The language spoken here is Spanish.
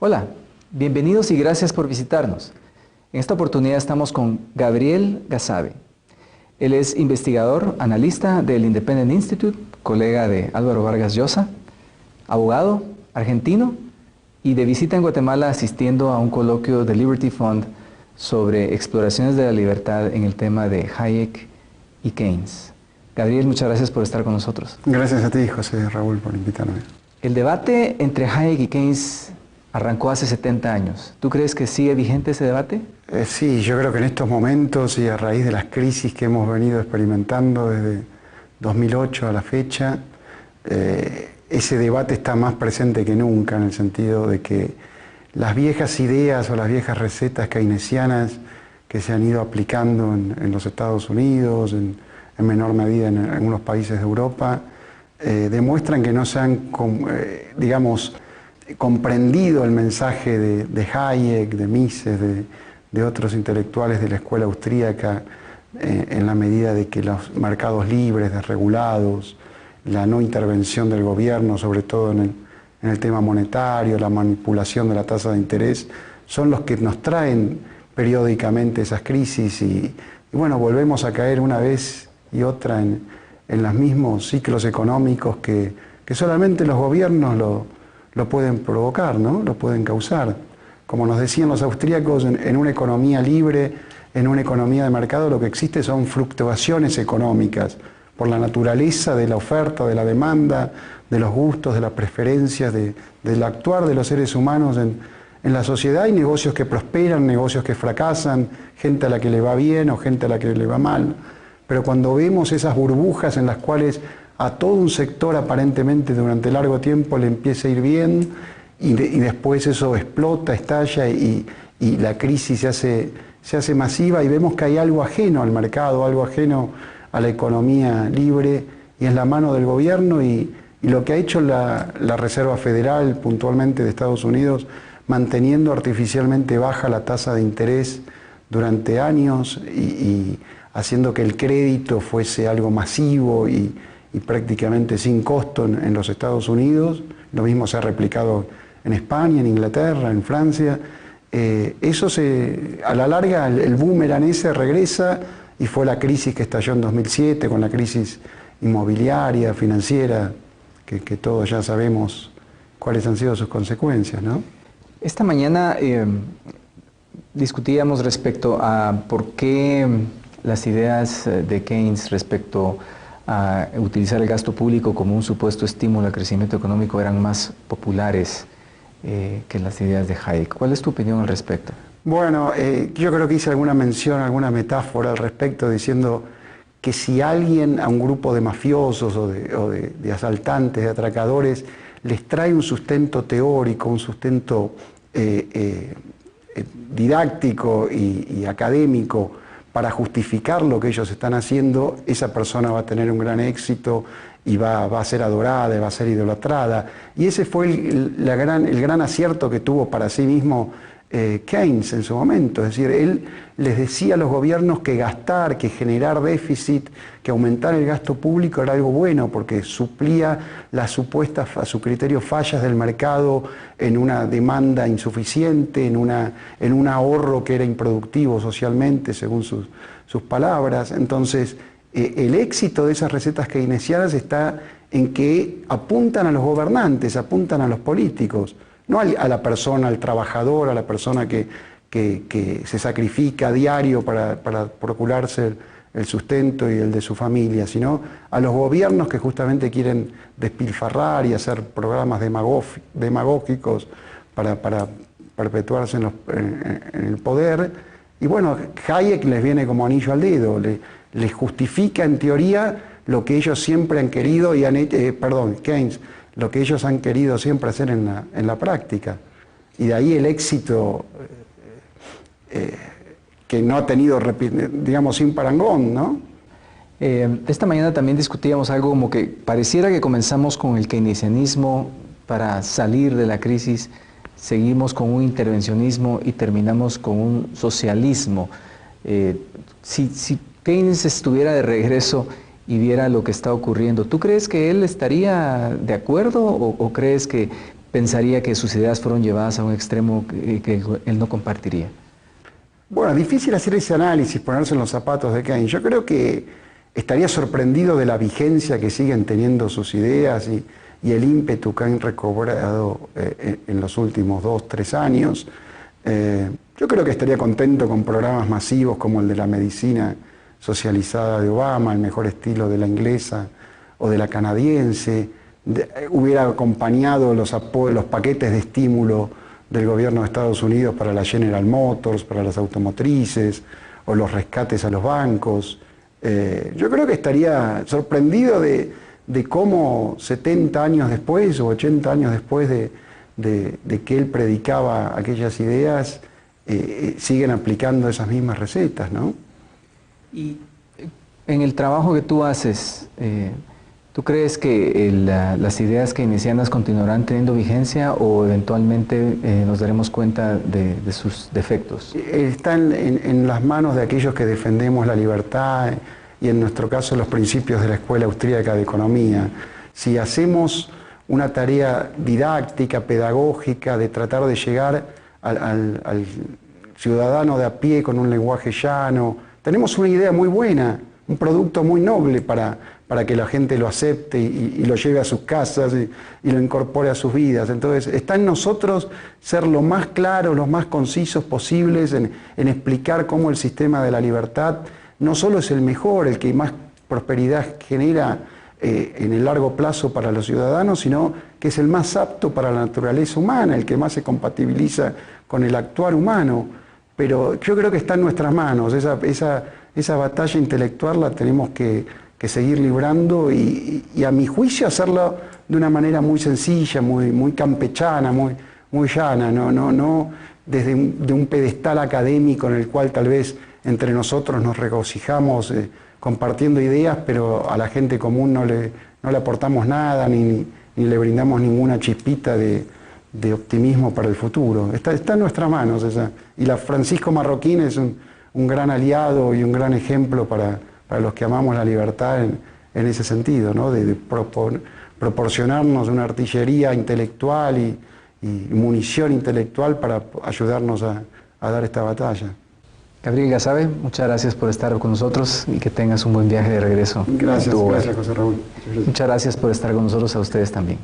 Hola, bienvenidos y gracias por visitarnos. En esta oportunidad estamos con Gabriel Gazabe. Él es investigador, analista del Independent Institute, colega de Álvaro Vargas Llosa, abogado argentino y de visita en Guatemala asistiendo a un coloquio del Liberty Fund sobre exploraciones de la libertad en el tema de Hayek y Keynes. Gabriel, muchas gracias por estar con nosotros. Gracias a ti, José Raúl, por invitarme. El debate entre Hayek y Keynes arrancó hace 70 años. ¿Tú crees que sigue vigente ese debate? Sí, yo creo que en estos momentos y a raíz de las crisis que hemos venido experimentando desde 2008 a la fecha, ese debate está más presente que nunca, en el sentido de que las viejas ideas o las viejas recetas keynesianas que se han ido aplicando en los Estados Unidos, en menor medida en algunos países de Europa, demuestran que no se han, digamos, comprendido el mensaje de Hayek, de Mises, de otros intelectuales de la escuela austríaca, en la medida de que los mercados libres, desregulados, la no intervención del gobierno, sobre todo en el tema monetario, la manipulación de la tasa de interés, son los que nos traen periódicamente esas crisis y bueno, volvemos a caer una vez y otra en los mismos ciclos económicos que solamente los gobiernos lo pueden provocar, ¿no? Lo pueden causar. Como nos decían los austríacos, en una economía libre, en una economía de mercado, lo que existe son fluctuaciones económicas por la naturaleza de la oferta, de la demanda, de los gustos, de las preferencias, del actuar de los seres humanos en la sociedad. Hay negocios que prosperan, negocios que fracasan, gente a la que le va bien o gente a la que le va mal. Pero cuando vemos esas burbujas en las cuales a todo un sector aparentemente durante largo tiempo le empieza a ir bien y después eso explota, estalla y la crisis se hace masiva y vemos que hay algo ajeno al mercado, algo ajeno a la economía libre y en la mano del gobierno y lo que ha hecho la Reserva Federal puntualmente de Estados Unidos, manteniendo artificialmente baja la tasa de interés durante años y haciendo que el crédito fuese algo masivo y prácticamente sin costo en los Estados Unidos. Lo mismo se ha replicado en España, en Inglaterra, en Francia. Eso a la larga, el boomerang ese regresa y fue la crisis que estalló en 2007 con la crisis inmobiliaria, financiera, que todos ya sabemos cuáles han sido sus consecuencias, ¿no? Esta mañana discutíamos respecto a por qué las ideas de Keynes respecto a utilizar el gasto público como un supuesto estímulo al crecimiento económico eran más populares que las ideas de Hayek. ¿Cuál es tu opinión al respecto? Bueno, yo creo que hice alguna mención, alguna metáfora al respecto, diciendo que si alguien a un grupo de mafiosos o de asaltantes, de atracadores, les trae un sustento teórico, un sustento didáctico y académico para justificar lo que ellos están haciendo, esa persona va a tener un gran éxito y va a ser adorada, y va a ser idolatrada. Y ese fue el gran acierto que tuvo para sí mismo Keynes en su momento. Es decir, él les decía a los gobiernos que gastar, que generar déficit, que aumentar el gasto público era algo bueno porque suplía las supuestas, a su criterio, fallas del mercado en una demanda insuficiente, en un ahorro que era improductivo socialmente, según sus palabras. Entonces, el éxito de esas recetas keynesianas está en que apuntan a los gobernantes, apuntan a los políticos, no a la persona, al trabajador, a la persona que se sacrifica a diario para procurarse el sustento y el de su familia, sino a los gobiernos que justamente quieren despilfarrar y hacer programas demagógicos para perpetuarse en el poder. Y bueno, Hayek les viene como anillo al dedo, les justifica en teoría lo que ellos siempre han querido y Keynes, lo que ellos han querido siempre hacer en la práctica. Y de ahí el éxito que no ha tenido, digamos, sin parangón, ¿no? Esta mañana también discutíamos algo como que pareciera que comenzamos con el keynesianismo para salir de la crisis, seguimos con un intervencionismo y terminamos con un socialismo. Si Keynes estuviera de regreso y viera lo que está ocurriendo, ¿tú crees que él estaría de acuerdo o crees que pensaría que sus ideas fueron llevadas a un extremo que él no compartiría? Bueno, difícil hacer ese análisis, ponerse en los zapatos de Keynes. Yo creo que estaría sorprendido de la vigencia que siguen teniendo sus ideas y el ímpetu que han recobrado en los últimos 2, 3 años. Yo creo que estaría contento con programas masivos como el de la medicina socializada de Obama, el mejor estilo de la inglesa o de la canadiense. Hubiera acompañado los paquetes de estímulo del gobierno de Estados Unidos para la General Motors, para las automotrices, o los rescates a los bancos. Yo creo que estaría sorprendido de cómo 70 años después o 80 años después de que él predicaba aquellas ideas, siguen aplicando esas mismas recetas, ¿no? Y en el trabajo que tú haces, ¿tú crees que las ideas keynesianas continuarán teniendo vigencia o eventualmente nos daremos cuenta de sus defectos? Están en las manos de aquellos que defendemos la libertad y en nuestro caso los principios de la Escuela Austríaca de Economía. Si hacemos una tarea didáctica, pedagógica, de tratar de llegar al ciudadano de a pie con un lenguaje llano, tenemos una idea muy buena, un producto muy noble para que la gente lo acepte y lo lleve a sus casas y lo incorpore a sus vidas. Entonces, está en nosotros ser lo más claros, los más concisos posibles en explicar cómo el sistema de la libertad no solo es el mejor, el que más prosperidad genera en el largo plazo para los ciudadanos, sino que es el más apto para la naturaleza humana, el que más se compatibiliza con el actuar humano. Pero yo creo que está en nuestras manos, esa batalla intelectual la tenemos que seguir librando y a mi juicio hacerlo de una manera muy sencilla, muy campechana, muy llana, no desde un pedestal académico en el cual tal vez entre nosotros nos regocijamos compartiendo ideas, pero a la gente común no le aportamos nada ni le brindamos ninguna chispita de optimismo para el futuro. Está en nuestras manos esa. Y la Francisco Marroquín es un gran aliado y un gran ejemplo para los que amamos la libertad en ese sentido, ¿no? de proporcionarnos una artillería intelectual y munición intelectual para ayudarnos a dar esta batalla. Gabriel Gasabe, muchas gracias por estar con nosotros y que tengas un buen viaje de regreso. Gracias, José Raúl. Muchas gracias por estar con nosotros, a ustedes también.